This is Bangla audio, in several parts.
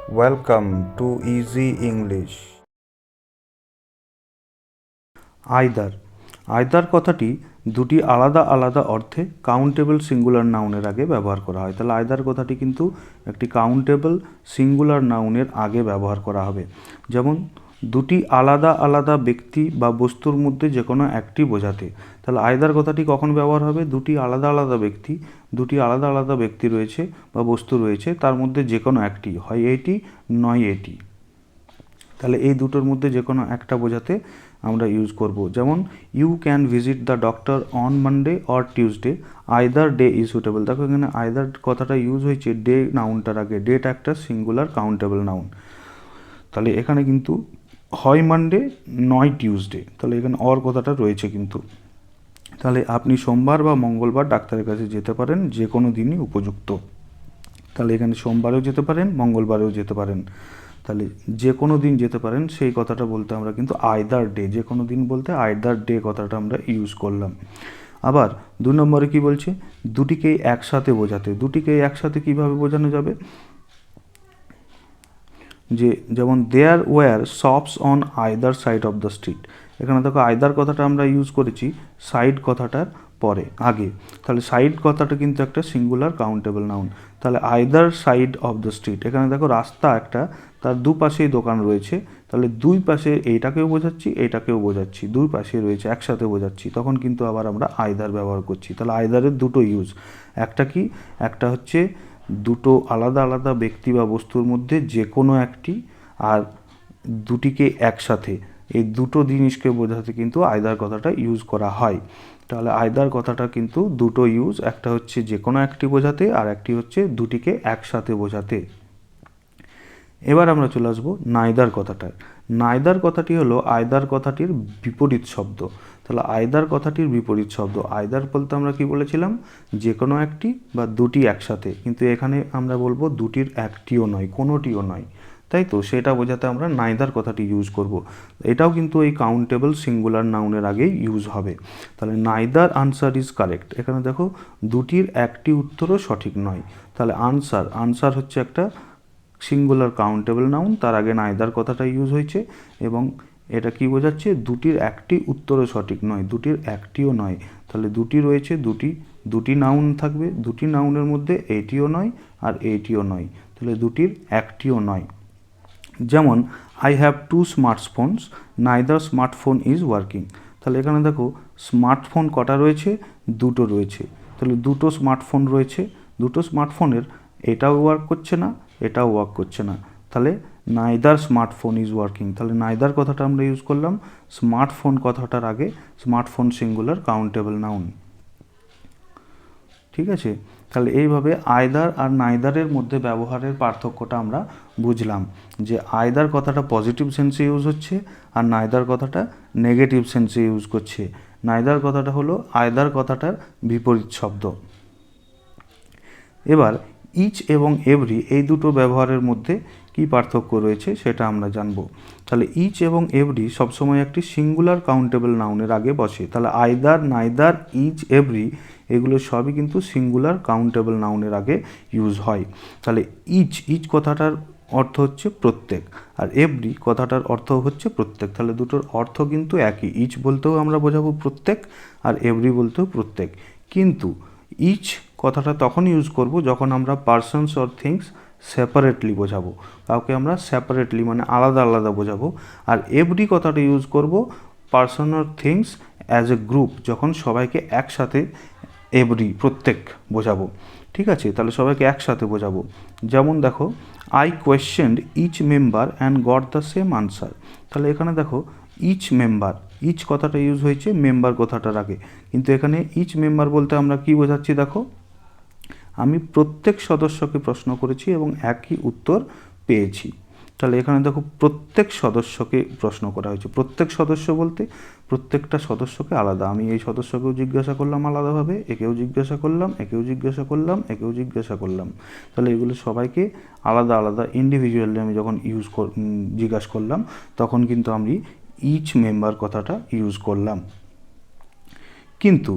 Welcome to Easy English. Either either কথাটি দুটি আলাদা আলাদা অর্থে কাউন্টেবল সিঙ্গুলার নাউনের আগে ব্যবহার করা হয়। তাহলে আইদার কথাটি কিন্তু একটি কাউন্টেবল সিঙ্গুলার নাউনের আগে ব্যবহার করা হবে। যেমন দুটি আলাদা আলাদা ব্যক্তি বা বস্তুর মধ্যে যে কোনো একটি বোঝাতে। তাহলে আইদার কথাটি কখন ব্যবহার হবে? দুটি আলাদা আলাদা ব্যক্তি রয়েছে বা বস্তু রয়েছে, তার মধ্যে যে কোনো একটি, হয় এটি নয় এটি। তাহলে এই দুটোর মধ্যে যে কোনো একটা বোঝাতে আমরা ইউজ করব। যেমন you can visit the doctor on Monday or Tuesday, either day is suitable. দেখো এখানে আইদার কথাটা ইউজ হয়েছে ডে নাউনটার আগে। ডেটা একটা সিঙ্গুলার কাউন্টেবল নাউন। তাহলে এখানে কিন্তু হয় মানডে নয় টিউসডে, তাহলে এখানে অর কথাটা রয়েছে কিন্তু। তাহলে আপনি সোমবার বা মঙ্গলবার ডাক্তারের কাছে যেতে পারেন, যে কোনো দিনই উপযুক্ত। তাহলে এখানে সোমবারেও যেতে পারেন, মঙ্গলবারেও যেতে পারেন। তাহলে যে কোনো দিন যেতে পারেন সেই কথাটা বলতে আমরা কিন্তু আইদার ডে, যে কোনো দিন বলতে আইদার ডে কথাটা আমরা ইউজ করলাম। আবার 2 নম্বরে কি বলছে? দুটিকেই একসাথে বোঝাতে। দুটিকেই একসাথে কিভাবে বোঝানো যাবে? যেমন there were shops on either side of the street. এখানে দেখো আইদার কথাটা আমরা ইউজ করেছি সাইড কথাটার পরে, আগে। তাহলে সাইড কথাটা কিন্তু একটা সিঙ্গুলার কাউন্টেবল নাউন। তাহলে either side of the street, এখানে দেখো রাস্তা একটা, তার দুপাশেই দোকান রয়েছে। তাহলে দুই পাশে এইটাকেও বোঝাচ্ছি, এইটাকেও বোঝাচ্ছি, দুই পাশে রয়েছে একসাথে বোঝাচ্ছি, তখন কিন্তু আবার আমরা আইদার ব্যবহার করছি। তাহলে আইদারের দুটো ইউজ। একটা কি? একটা হচ্ছে দুটো আলাদা আলাদা ব্যক্তি বা বস্তুর মধ্যে যে কোনো একটি, আর দুটিকে একসাথে, এই দুটো জিনিসকে বোঝাতে কিন্তু আইদার কথাটা ইউজ করা হয়। তাহলে আইদার কথাটা কিন্তু দুটো ইউজ, একটা হচ্ছে যে কোনো একটি বোঝাতে, আর একটি হচ্ছে দুটিকে একসাথে বোঝাতে। এবার আমরা চলে আসবো নাইদার কথাটায়। নাইদার কথাটি হলো আইদার কথাটির বিপরীত শব্দ। তাহলে আইদার কথাটির বিপরীত শব্দ। আইদার বলতে আমরা কি বলেছিলাম? যে কোনো একটি বা দুটি একসাথে, কিন্তু এখানে আমরা বলবো দুটির একটিও নয়, কোনোটিও নয়, তাই তো? সেটা বোঝাতে আমরা নাইদার কথাটি ইউজ করব। এটাও কিন্তু এই কাউন্টেবল সিঙ্গুলার নাউনের আগেই ইউজ হবে। তাহলে নাইদার আনসার ইজ কারেক্ট। এখানে দেখো দুটির একটি উত্তরও সঠিক নয়। তাহলে আনসার হচ্ছে একটা সিঙ্গুলার কাউন্টেবল নাউন, তার আগে নাইদার কথাটা ইউজ হয়েছে, এবং এটা কি বোঝাচ্ছে? দুটির একটি উত্তরও সঠিক নয়, দুটির একটিও নয়। তাহলে দুটি রয়েছে, দুটি নাউন থাকবে, দুটি নাউনের মধ্যে এইটিও নয় আর এইটিও নয়, তাহলে দুটির একটিও নয়। যেমন I have 2 smartphones, neither smartphone is working. তাহলে এখানে দেখো স্মার্টফোন কটা রয়েছে? দুটো রয়েছে। তাহলে দুটো স্মার্টফোন রয়েছে, দুটো স্মার্টফোনের এটাও ওয়ার্ক করছে না, এটাও ওয়ার্ক করছে না। তাহলে নাইদার স্মার্টফোন ইজ ওয়ার্কিং। তাহলে নাইদার কথাটা আমরা ইউজ করলাম স্মার্টফোন কথাটার আগে, স্মার্টফোন সিঙ্গুলার কাউন্টেবল নাউন। ঠিক আছে? তাহলে এইভাবে আইদার আর নাইদারের মধ্যে ব্যবহারের পার্থক্যটা আমরা বুঝলাম, যে আইদার কথাটা পজিটিভ সেন্সে ইউজ হচ্ছে আর নাইদার কথাটা নেগেটিভ সেন্সে ইউজ করছে। নাইদার কথাটা হলো আইদার কথাটার বিপরীত শব্দ। এবার ইচ এবং এভরি এই দুটো ব্যবহারের মধ্যে কি পার্থক্য রয়েছে সেটা আমরা জানবো। তাহলে ইচ এবং এভরি সবসময় একটি সিঙ্গুলার কাউন্টেবল নাউনের আগে বসে। তাহলে আইদার, নাইদার, ইচ, এভরি এগুলো সবই কিন্তু সিঙ্গুলার কাউন্টেবল নাউনের আগে ইউজ হয়। তাহলে ইচ কথাটার অর্থ হচ্ছে প্রত্যেক, আর এভরি কথাটার অর্থ হচ্ছে প্রত্যেক। তাহলে দুটোর অর্থ কিন্তু একই। ইচ বলতেও আমরা বোঝাবো প্রত্যেক, আর এভরি বলতেও প্রত্যেক। কিন্তু ইচ কথাটা তখন ইউজ করব যখন আমরা পার্সনস অর থিংস সেপারেটলি বোঝাবো, কাউকে আমরা সেপারেটলি মানে আলাদা আলাদা বোঝাবো। আর এভরি কথাটা ইউজ করব person or things as a group, যখন সবাইকে একসাথে এভরি প্রত্যেক বোঝাবো। ঠিক আছে? তাহলে সবাইকে একসাথে বোঝাবো। যেমন দেখো I questioned each member and got the same answer. তাহলে এখানে দেখো ইচ মেম্বার, ইচ কথাটা ইউজ হয়েছে মেম্বার কথাটার আগে, কিন্তু এখানে ইচ মেম্বার বলতে আমরা কি বোঝাচ্ছি? দেখো আমি প্রত্যেক সদস্যকে প্রশ্ন করেছি এবং একই উত্তর পেয়েছি। তাহলে এখানে দেখো প্রত্যেক সদস্যকে প্রশ্ন করা হয়েছে। প্রত্যেক সদস্য বলতে প্রত্যেকটা সদস্যকে আলাদা, আমি এই সদস্যকেও জিজ্ঞাসা করলাম আলাদাভাবে, একেও জিজ্ঞাসা করলাম, একেও জিজ্ঞাসা করলাম, একেও জিজ্ঞাসা করলাম। তাহলে এগুলো সবাইকে আলাদা আলাদা ইন্ডিভিজুয়ালি আমি যখন জিজ্ঞাসা করলাম, তখন কিন্তু আমি ইচ মেম্বার কথাটা ইউজ করলাম। কিন্তু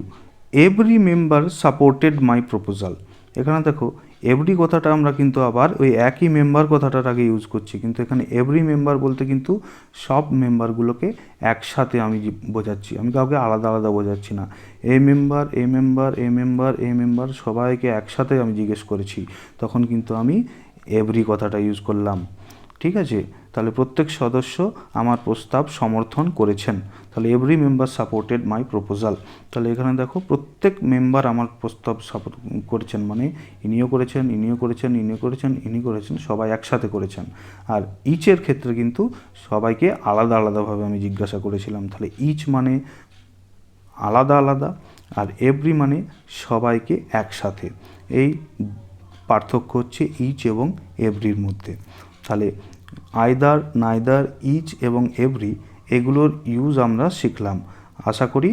every member supported my proposal, এখানে দেখো এভরি কথাটা আমরা কিন্তু আবার ওই একই মেম্বার কথাটার আগে ইউজ করছি, কিন্তু এখানে এভরি মেম্বার বলতে কিন্তু সব মেম্বারগুলোকে একসাথে আমি বোঝাচ্ছি, আমি কাউকে আলাদা আলাদা বোঝাচ্ছি না। A member, a member, a member, a member সবাইকে একসাথে আমি জিজ্ঞেস করেছি, তখন কিন্তু আমি এভরি কথাটা ইউজ করলাম। ঠিক আছে, তাহলে প্রত্যেক সদস্য আমার প্রস্তাব সমর্থন করেছেন, তাহলে every member supported my proposal. তাহলে এখানে দেখো প্রত্যেক মেম্বার আমার প্রস্তাব সাপোর্ট করেছেন, মানে ইনিও করেছেন, ইনিও করেছেন, ইনিও করেছেন, ইনি করেছেন, সবাই একসাথে করেছেন। আর ইচের ক্ষেত্রে কিন্তু সবাইকে আলাদা আলাদাভাবে আমি জিজ্ঞাসা করেছিলাম, তাহলে ইচ মানে আলাদা আলাদা, আর এভরি মানে সবাইকে একসাথে। এই পার্থক্য হচ্ছে ইচ এবং এভরির মধ্যে। তাহলে আইদার, নাইদার, ইচ এবং এভরি এগুলোর ইউজ আমরা শিখলাম। আশা করি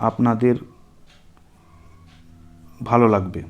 আপনাদের ভালো লাগবে।